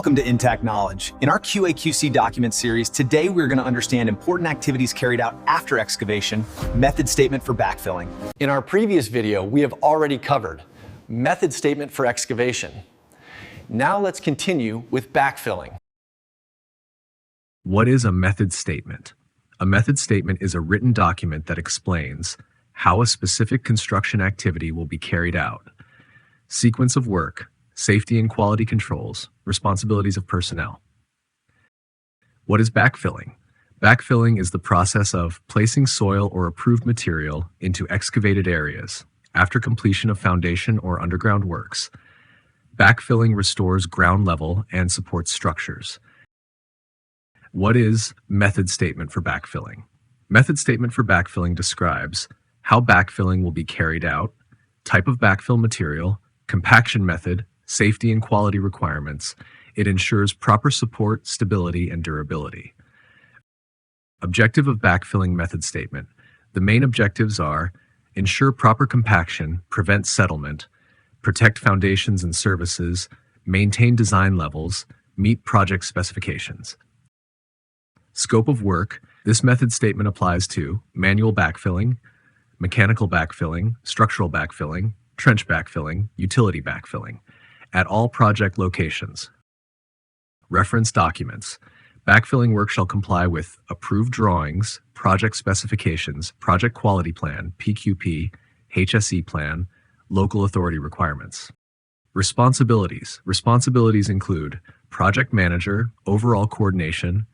Welcome to Intact Knowledge. In our QA/QC document series, today we're going to understand important activities carried out after excavation, method statement for backfilling. In our previous video, we have already covered method statement for excavation. Now let's continue with backfilling. What is a method statement? A method statement is a written document that explains how a specific construction activity will be carried out, sequence of work, safety and quality controls, responsibilities of personnel. What is backfilling? Backfilling is the process of placing soil or approved material into excavated areas after completion of foundation or underground works. Backfilling restores ground level and supports structures. What is method statement for backfilling? Method statement for backfilling describes how backfilling will be carried out, type of backfill material, compaction method, safety and quality requirements. It ensures proper support, stability, and durability. Objective of backfilling method statement. The main objectives are ensure proper compaction, prevent settlement, protect foundations and services, maintain design levels, meet project specifications. Scope of work. This method statement applies to manual backfilling, mechanical backfilling, structural backfilling, trench backfilling, utility backfilling, at all project locations. Reference documents. Backfilling work shall comply with approved drawings, project specifications, project quality plan, PQP, HSE plan, local authority requirements. Responsibilities. Responsibilities include project manager, overall coordination,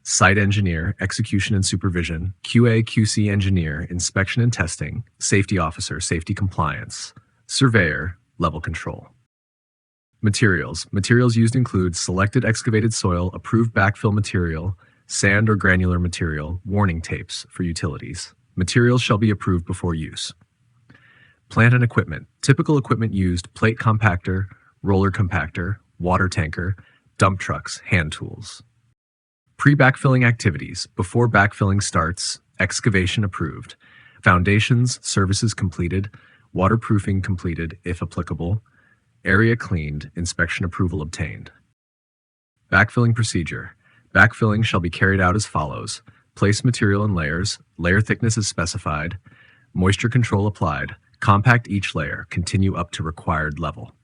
site engineer, execution and supervision, QA/QC engineer, inspection and testing, safety officer, safety compliance, surveyor, level control. Materials. Materials used include selected excavated soil, approved backfill material, sand or granular material, warning tapes for utilities. Materials shall be approved before use. Plant and equipment. Typical equipment used: plate compactor, roller compactor, water tanker, dump trucks, hand tools. Pre-backfilling activities. Before backfilling starts, excavation approved, foundations, services completed, waterproofing completed if applicable, area cleaned, inspection approval obtained. Backfilling procedure. Backfilling shall be carried out as follows: place material in layers, layer thickness is specified, moisture control applied, compact each layer, continue up to required level.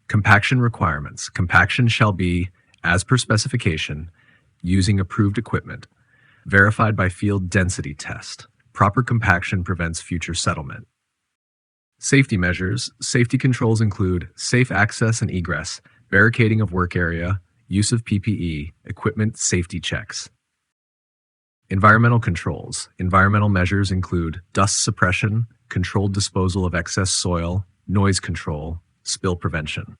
Compaction requirements. Compaction shall be as per specification, using approved equipment, verified by field density test. Proper compaction prevents future settlement. Safety measures. Safety controls include safe access and egress, barricading of work area, use of PPE, equipment safety checks. Environmental controls. Environmental measures include dust suppression, controlled disposal of excess soil, noise control, spill prevention.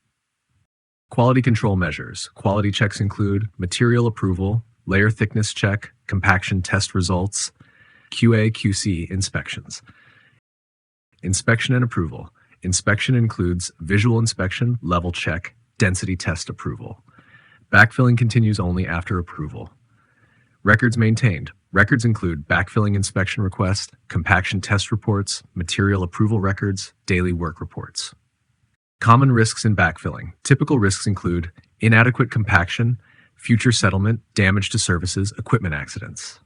Quality control measures. Quality checks include material approval, layer thickness check, compaction test results, QA/QC inspections. Inspection and approval. Inspection includes visual inspection, level check, density test approval. Backfilling continues only after approval. Records maintained. Records include backfilling inspection request, compaction test reports, material approval records, daily work reports. Common risks in backfilling. Typical risks include inadequate compaction, future settlement, damage to services, equipment accidents.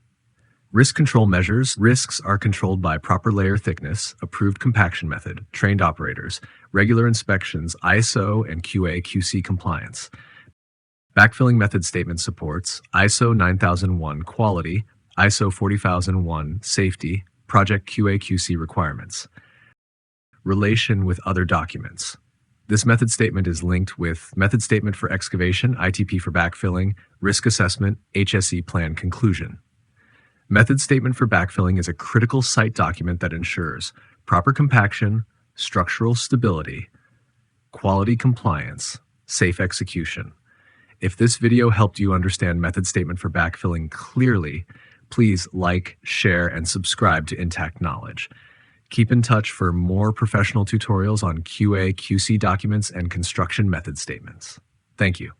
Risk control measures. Risks are controlled by proper layer thickness, approved compaction method, trained operators, regular inspections, ISO and QA/QC compliance. Backfilling method statement supports ISO 9001 quality, ISO 40001 safety, project QA/QC requirements. Relation with other documents. This method statement is linked with method statement for excavation, ITP for backfilling, risk assessment, HSE plan conclusion. Method statement for backfilling is a critical site document that ensures proper compaction, structural stability, quality compliance, safe execution. If this video helped you understand method statement for backfilling clearly, please like, share, and subscribe to Intact Knowledge. Keep in touch for more professional tutorials on QA/QC documents and construction method statements. Thank you.